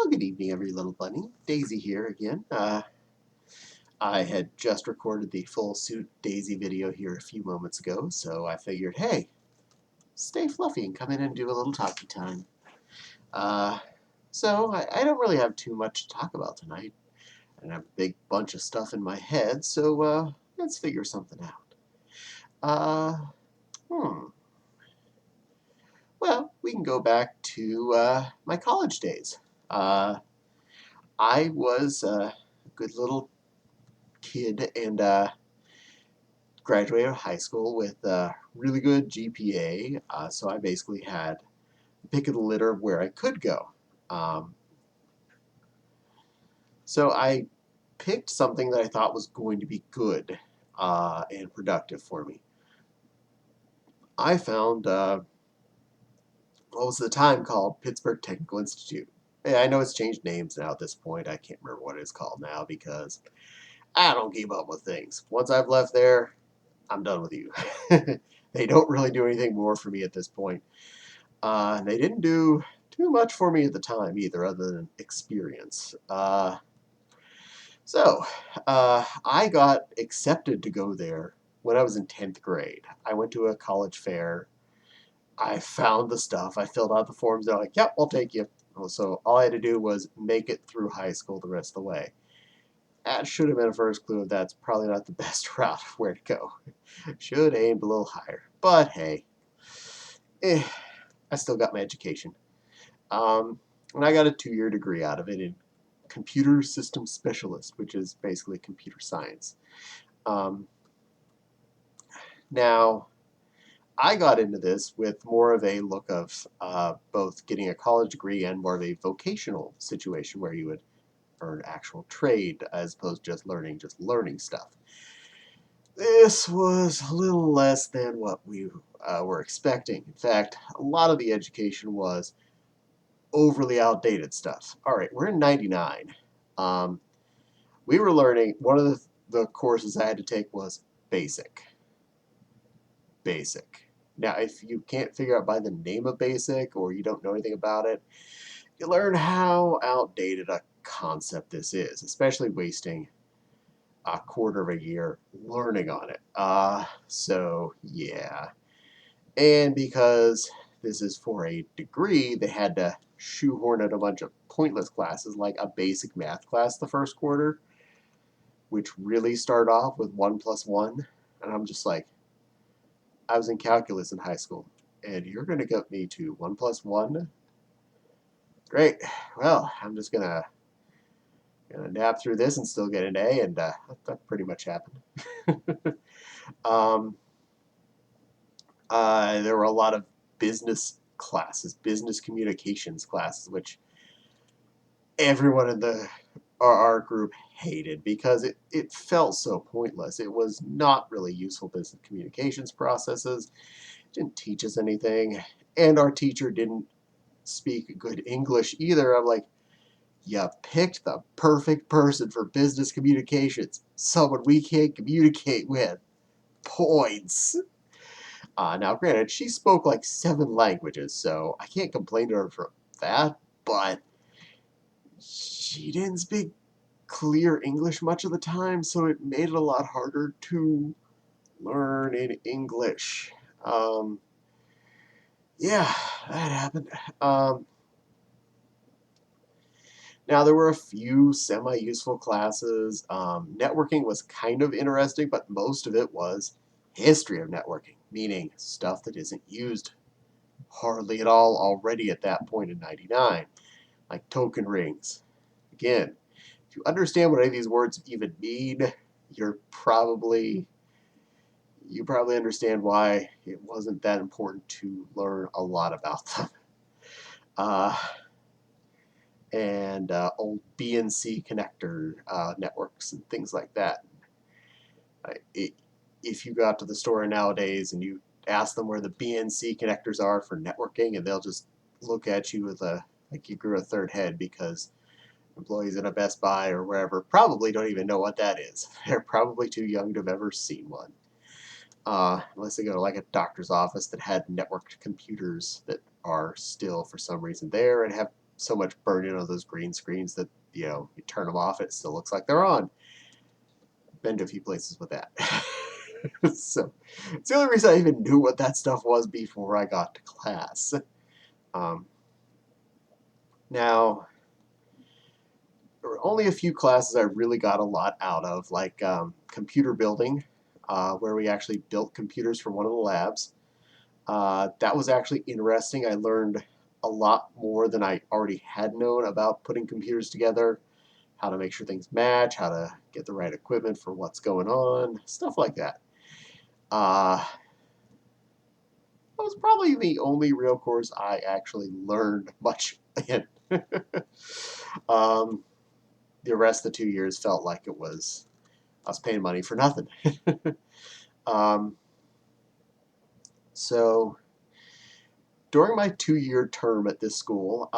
Well, good evening, every little bunny. Daisy here again. I had just recorded the full suit Daisy video here a few moments ago, so I figured, hey, stay fluffy and come in and do a little talkie time. I don't really have too much to talk about tonight. I have a big bunch of stuff in my head, so let's figure something out. Uh, hmm. Well, we can go back to my college days. I was a good little kid and graduated high school with a really good GPA, so I basically had the pick of the litter of where I could go. Um, so I picked something that I thought was going to be good and productive for me. I found what was at the time called Pittsburgh Technical Institute. I know it's changed names now at this point. I can't remember what it's called now because I don't keep up with things. Once I've left there, I'm done with you. They don't really do anything more for me at this point. They didn't do too much for me at the time either, other than experience. I got accepted to go there when I was in 10th grade. I went to a college fair. I found the stuff. I filled out the forms. They're like, yep, I'll take you. So all I had to do was make it through high school the rest of the way. That should have been a first clue. That's probably not the best route of where to go. Should aimed a little higher. But hey, I still got my education. And I got a 2-year degree out of it in computer systems specialist, which is basically computer science. Um, Now, I got into this with more of a look of both getting a college degree and more of a vocational situation where you would earn actual trade as opposed to just learning stuff. This was a little less than what we were expecting. In fact, a lot of the education was overly outdated stuff. All right, we're in 99. Um, we were learning, one of the courses I had to take was basic. Basic. Now, if you can't figure out by the name of basic or you don't know anything about it, you learn how outdated a concept this is, especially wasting a quarter of a year learning on it. Yeah. And because this is for a degree, they had to shoehorn in a bunch of pointless classes like a basic math class the first quarter, which really started off with 1 plus 1. And I'm just like, I was in calculus in high school, and you're going to get me to 1 plus 1? Great. Well, I'm just going to nap through this and still get an A, and that pretty much happened. um, there were a lot of business classes, business communications classes, which everyone in our group hated because it felt so pointless. It was not really useful business communications processes. It didn't teach us anything. And our teacher didn't speak good English either. I'm like, you picked the perfect person for business communications. Someone we can't communicate with. Points. Now, granted, she spoke like 7 languages, so I can't complain to her for that, but she didn't speak clear English much of the time, so it made it a lot harder to learn in English. Yeah, that happened. Now, there were a few semi-useful classes. Networking was kind of interesting, but most of it was history of networking, meaning stuff that isn't used hardly at all already at that point in 99, like token rings. Again, if you understand what any of these words even mean, you probably understand why it wasn't that important to learn a lot about them. Uh, and old BNC connector networks and things like that. If you go out to the store nowadays and you ask them where the BNC connectors are for networking, and they'll just look at you with like you grew a third head because employees in a Best Buy or wherever probably don't even know what that is. They're probably too young to have ever seen one. Unless they go to like a doctor's office that had networked computers that are still for some reason there and have so much burned in on those green screens that, you turn them off, it still looks like they're on. Been to a few places with that. So it's the only reason I even knew what that stuff was before I got to class. Um, Now, there were only a few classes I really got a lot out of, like computer building, where we actually built computers for one of the labs. That was actually interesting. I learned a lot more than I already had known about putting computers together, how to make sure things match, how to get the right equipment for what's going on, stuff like that. That was probably the only real course I actually learned much in. um, the rest of the 2 years felt like I was paying money for nothing. um, so during my 2-year term at this school,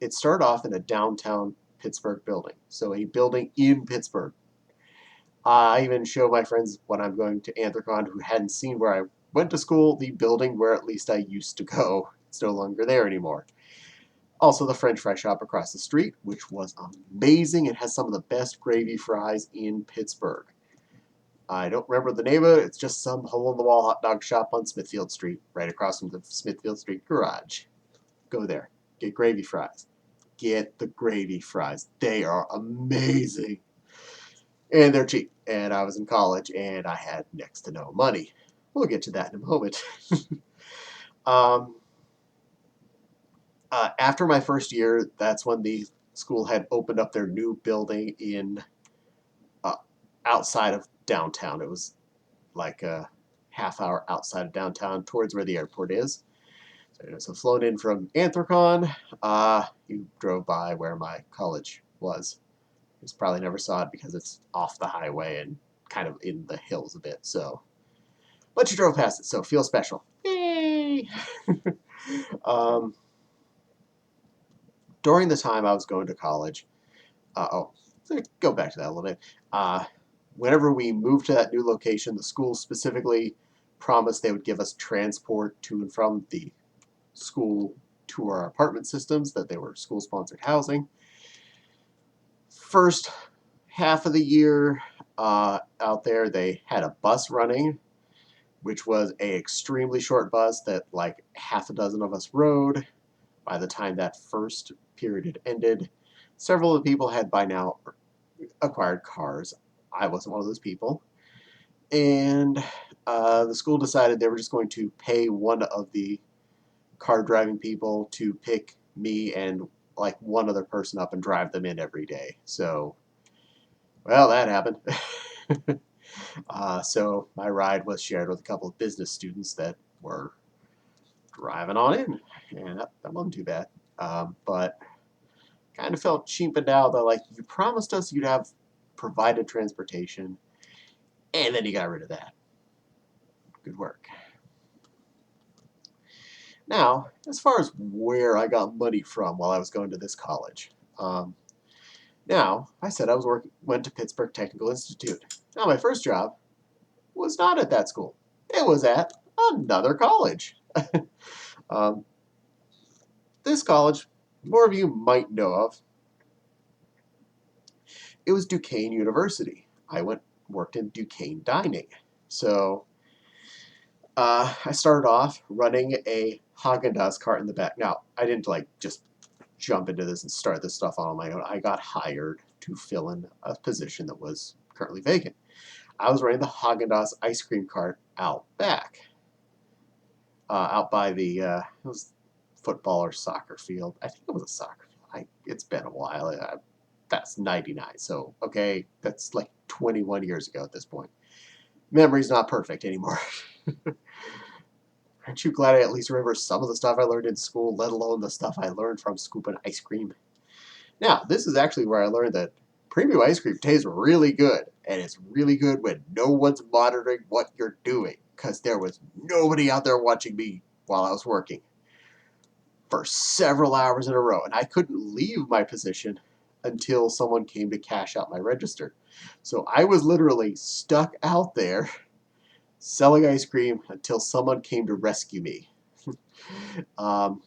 it started off in a downtown Pittsburgh building, so a building in Pittsburgh. I even show my friends when I'm going to Anthrocon who hadn't seen where I went to school, the building where at least I used to go. It's no longer there anymore. Also, the French fry shop across the street, which was amazing. It has some of the best gravy fries in Pittsburgh. I don't remember the name of it. It's just some hole-in-the-wall hot dog shop on Smithfield Street, right across from the Smithfield Street garage. Go there. Get gravy fries. Get the gravy fries. They are amazing. And they're cheap. And I was in college, and I had next to no money. We'll get to that in a moment. um, After my first year, that's when the school had opened up their new building in uh, outside of downtown. It was like a half hour outside of downtown towards where the airport is. So flown in from Anthrocon, you drove by where my college was. You probably never saw it because it's off the highway and kind of in the hills a bit. But you drove past it, so feel special. Yay! um, During the time I was going to college, so go back to that a little bit. Whenever we moved to that new location, the school specifically promised they would give us transport to and from the school to our apartment systems, that they were school-sponsored housing. First half of the year out there, they had a bus running, which was a extremely short bus that like half a dozen of us rode. By the time that first period had ended, several of the people had by now acquired cars. I wasn't one of those people. And the school decided they were just going to pay one of the car driving people to pick me and like one other person up and drive them in every day. So, well, that happened. So my ride was shared with a couple of business students that were driving on in, and that wasn't too bad. But kind of felt cheapened out that like you promised us you'd have provided transportation, and then you got rid of that. Good work. Now, as far as where I got money from while I was going to this college, now I said I went to Pittsburgh Technical Institute. Now, my first job was not at that school; it was at another college. um, this college, more of you might know of. It was Duquesne University. I worked in Duquesne dining. So I started off running a Haagen-Dazs cart in the back. Now, I didn't like just jump into this and start this stuff on my own. I got hired to fill in a position that was currently vacant. I was running the Haagen-Dazs ice cream cart out back, out by the it was football or soccer field. I think it was a soccer field. It's been a while. That's 99. So, okay, that's like 21 years ago at this point. Memory's not perfect anymore. Aren't you glad I at least remember some of the stuff I learned in school, let alone the stuff I learned from scooping ice cream? Now, this is actually where I learned that premium ice cream tastes really good, and it's really good when no one's monitoring what you're doing, because there was nobody out there watching me while I was working for several hours in a row, and I couldn't leave my position until someone came to cash out my register. So I was literally stuck out there selling ice cream until someone came to rescue me. um,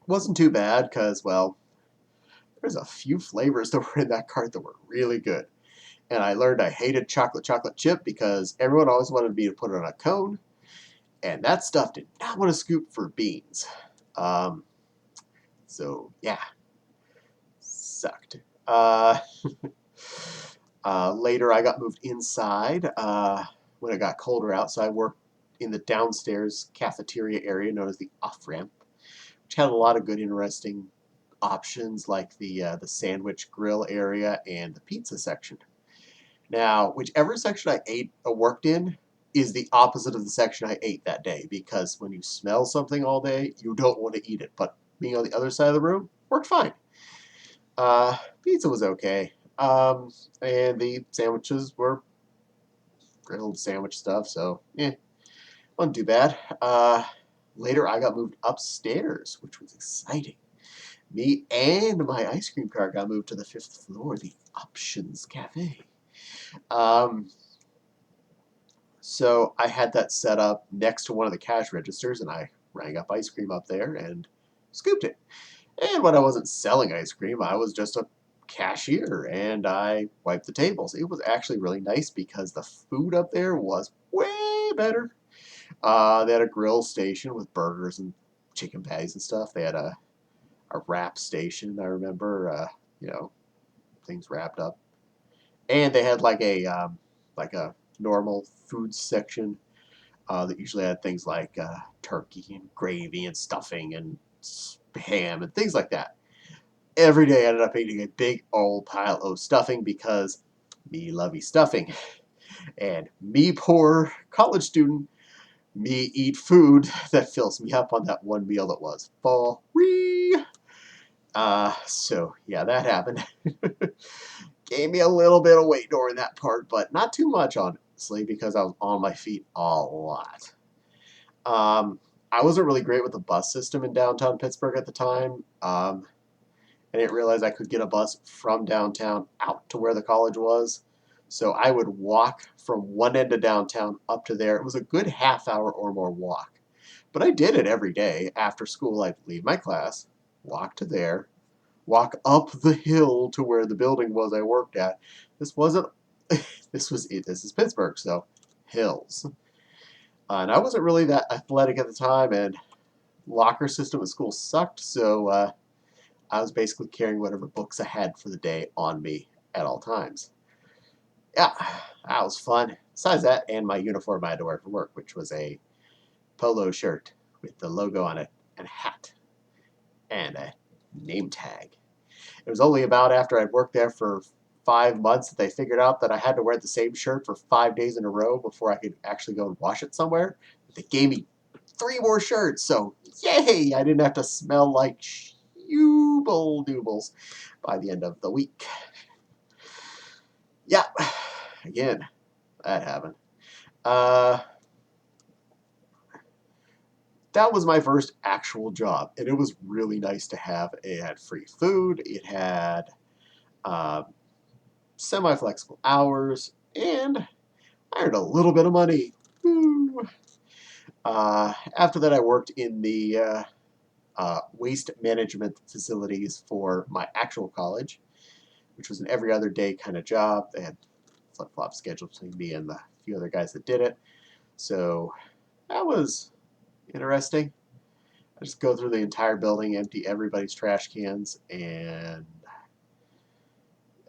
Wasn't too bad because, well, there's a few flavors that were in that cart that were really good. And I learned I hated chocolate chip because everyone always wanted me to put it on a cone, and that stuff did not want to scoop for beans. Um, so yeah, sucked. Later, I got moved inside when it got colder out, so I worked in the downstairs cafeteria area known as the off ramp, which had a lot of good, interesting options like the sandwich grill area and the pizza section. Now, whichever section I ate or worked in is the opposite of the section I ate that day because when you smell something all day, you don't want to eat it. But being on the other side of the room worked fine. Pizza was okay. And the sandwiches were grilled sandwich stuff, so wasn't too bad. Later, I got moved upstairs, which was exciting. Me and my ice cream cart got moved to the fifth floor, the Options Cafe. Um, So I had that set up next to one of the cash registers, and I rang up ice cream up there and scooped it. And when I wasn't selling ice cream, I was just a cashier, and I wiped the tables. It was actually really nice because the food up there was way better. They had a grill station with burgers and chicken patties and stuff. They had a wrap station, I remember, you know, things wrapped up. And they had like a normal food section that usually had things like turkey and gravy and stuffing and ham and things like that. Every day I ended up eating a big old pile of stuffing because me lovey stuffing. And me poor college student, me eat food that fills me up on that one meal that was free. So yeah, that happened. Gave me a little bit of weight during that part, but not too much, honestly, because I was on my feet a lot. Um, I wasn't really great with the bus system in downtown Pittsburgh at the time. I didn't realize I could get a bus from downtown out to where the college was. So I would walk from one end of downtown up to there. It was a good half hour or more walk. But I did it every day. After school, I'd leave my class, walk to there, walk up the hill to where the building was I worked at. This wasn't, this is Pittsburgh, so hills. And I wasn't really that athletic at the time, and locker system at school sucked, so I was basically carrying whatever books I had for the day on me at all times. Yeah, that was fun. Besides that, and my uniform I had to wear for work, which was a polo shirt with the logo on it, and a hat, and a name tag. It was only about after I'd worked there for 5 months that they figured out that I had to wear the same shirt for 5 days in a row before I could actually go and wash it somewhere. They gave me 3 more shirts, so yay! I didn't have to smell like Jubal Doobles by the end of the week. Yeah, again, that happened. Uh, that was my first actual job, and it was really nice to have. It had free food, it had uh, semi-flexible hours, and I earned a little bit of money. Woo. After that, I worked in the waste management facilities for my actual college, which was an every other day kind of job. They had flip-flop schedule between me and the few other guys that did it. So that was interesting. I just go through the entire building, empty everybody's trash cans, and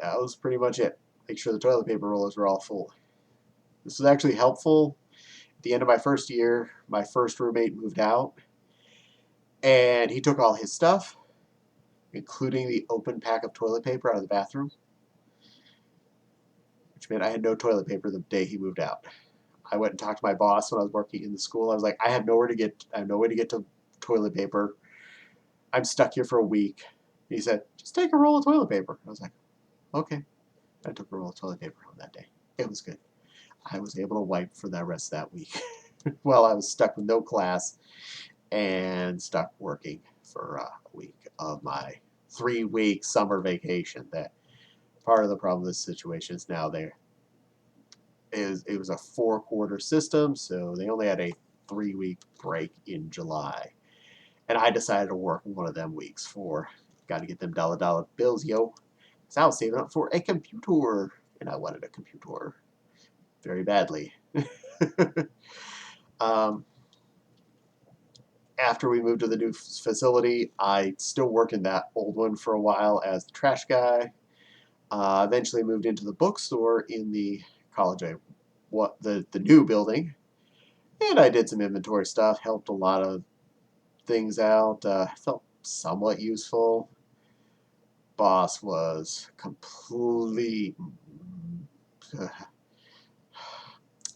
that was pretty much it. Make sure the toilet paper rollers were all full. This was actually helpful. At the end of my first year, my first roommate moved out, and he took all his stuff, including the open pack of toilet paper out of the bathroom, which meant I had no toilet paper the day he moved out. I went and talked to my boss when I was working in the school. I was like, I have no way to get to toilet paper. I'm stuck here for a week. He said, just take a roll of toilet paper. I was like, okay. I took a roll of toilet paper home that day. It was good. I was able to wipe for the rest of that week while I was stuck with no class and stuck working for a week of my 3-week summer vacation. That part of the problem with this situation is now it was a 4-quarter system, so they only had a 3-week break in July. And I decided to work one of them weeks for, got to get them dollar bills, yo. So I was saving up for a computer, and I wanted a computer very badly. um, After we moved to the new facility, I still worked in that old one for a while as the trash guy. Eventually moved into the bookstore in the college the new building, and I did some inventory stuff, helped a lot of things out, felt somewhat useful. Boss was complete.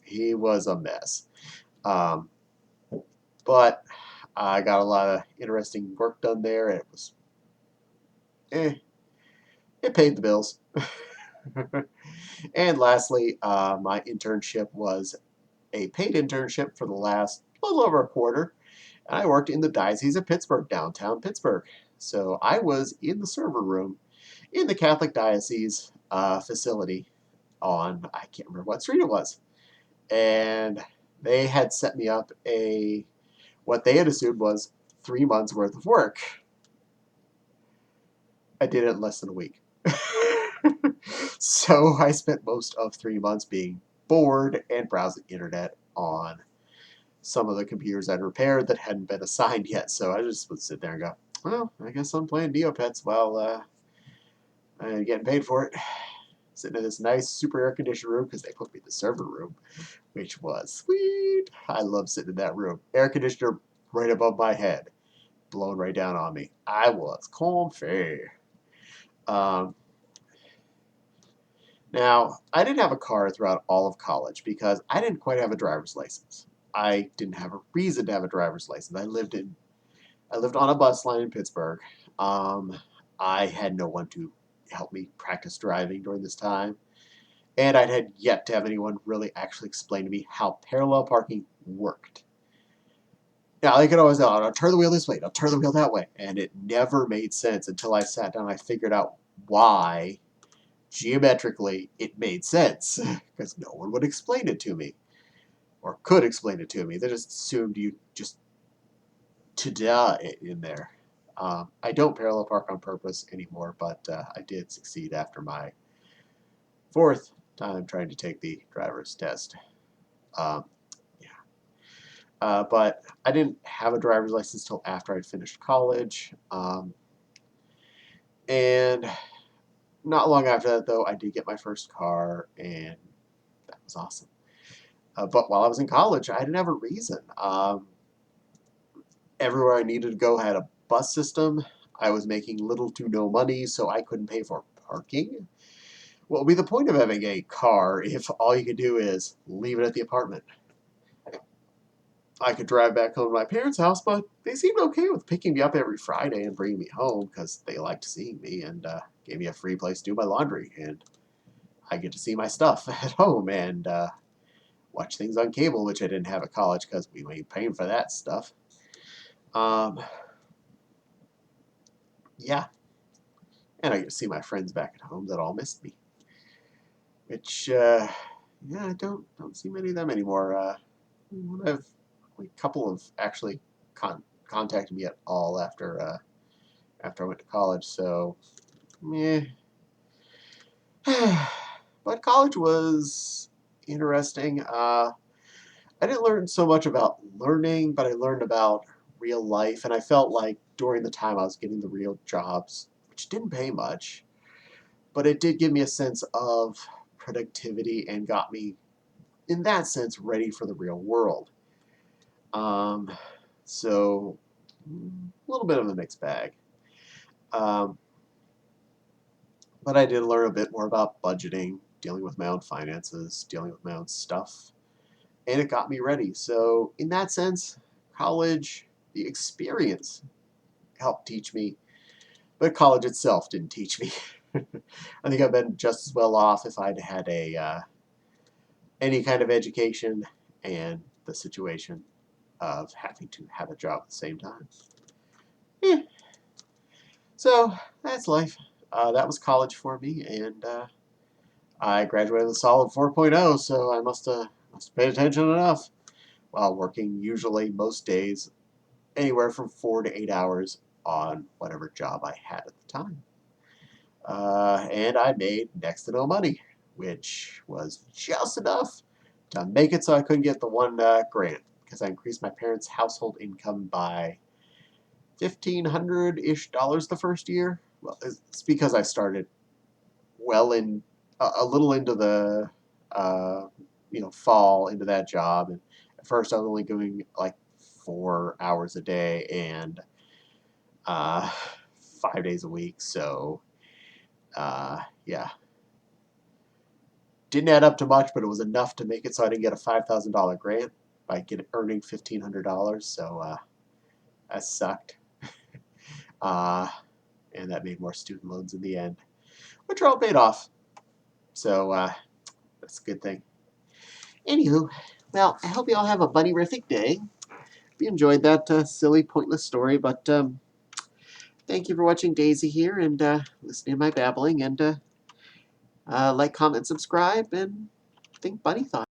He was a mess. Um, but I got a lot of interesting work done there. It was, eh, it paid the bills. And lastly, my internship was a paid internship for the last little over a quarter. And I worked in the Diocese of Pittsburgh, downtown Pittsburgh. So I was in the server room in the Catholic Diocese facility on, I can't remember what street it was. And they had set me up what they had assumed was 3 months worth of work. I did it in less than a week. So I spent most of 3 months being bored and browsing the internet on some of the computers I'd repaired that hadn't been assigned yet. So I just would sit there and go, well, I guess I'm playing Neopets while I'm getting paid for it. Sitting in this nice, super air-conditioned room because they put me in the server room, which was sweet. I love sitting in that room. Air conditioner right above my head, blowing right down on me. I was comfy. Um, Now, I didn't have a car throughout all of college because I didn't quite have a driver's license. I didn't have a reason to have a driver's license. I lived on a bus line in Pittsburgh. Um, I had no one to help me practice driving during this time, and I had yet to have anyone really actually explain to me how parallel parking worked. Now, I could always say, I'll turn the wheel this way, I'll turn the wheel that way, and it never made sense until I sat down and I figured out why geometrically it made sense because no one would explain it to me or could explain it to me. They just assumed you just to die in there. I don't parallel park on purpose anymore, but I did succeed after my fourth time trying to take the driver's test. Um, yeah. But I didn't have a driver's license till after I'd finished college. And not long after that, though, I did get my first car, and that was awesome. But while I was in college, I didn't have a reason. Everywhere I needed to go had a bus system. I was making little to no money, so I couldn't pay for parking. What would be the point of having a car if all you could do is leave it at the apartment? I could drive back home to my parents' house, but they seemed okay with picking me up every Friday and bringing me home because they liked seeing me and gave me a free place to do my laundry. And I get to see my stuff at home and watch things on cable, which I didn't have at college because we ain't paying for that stuff. Um, yeah, and I get to see my friends back at home that all missed me, which yeah, I don't see many of them anymore. I've a couple of actually contacted me at all after I went to college, so yeah. But college was interesting. I didn't learn so much about learning, but I learned about real life, and I felt like during the time I was getting the real jobs, which didn't pay much, but it did give me a sense of productivity and got me, in that sense, ready for the real world. Um, so, a little bit of a mixed bag. Um, but I did learn a bit more about budgeting, dealing with my own finances, dealing with my own stuff, and it got me ready. So, in that sense, college, the experience helped teach me, but college itself didn't teach me. I think I've been just as well off if I'd had any kind of education and the situation of having to have a job at the same time. Yeah. So that's life. That was college for me, and I graduated with a solid 4.0, so I must have paid attention enough while working usually most days anywhere from 4 to 8 hours on whatever job I had at the time. And I made next to no money, which was just enough to make it so I couldn't get the one grant, because I increased my parents' household income by $1,500-ish the first year. Well, it's because I started well in a little into the fall into that job, and at first I was only doing like 4 hours a day and uh, 5 days a week. So yeah, didn't add up to much, but it was enough to make it so I didn't get a $5,000 grant by earning $1,500. So that sucked, uh, and that made more student loans in the end, which are all paid off. So that's a good thing. Anywho, well, I hope you all have a bunny-rific day. If you enjoyed that silly, pointless story, but thank you for watching Daisy here and listening to my babbling, and like, comment, subscribe, and think bunny thoughts.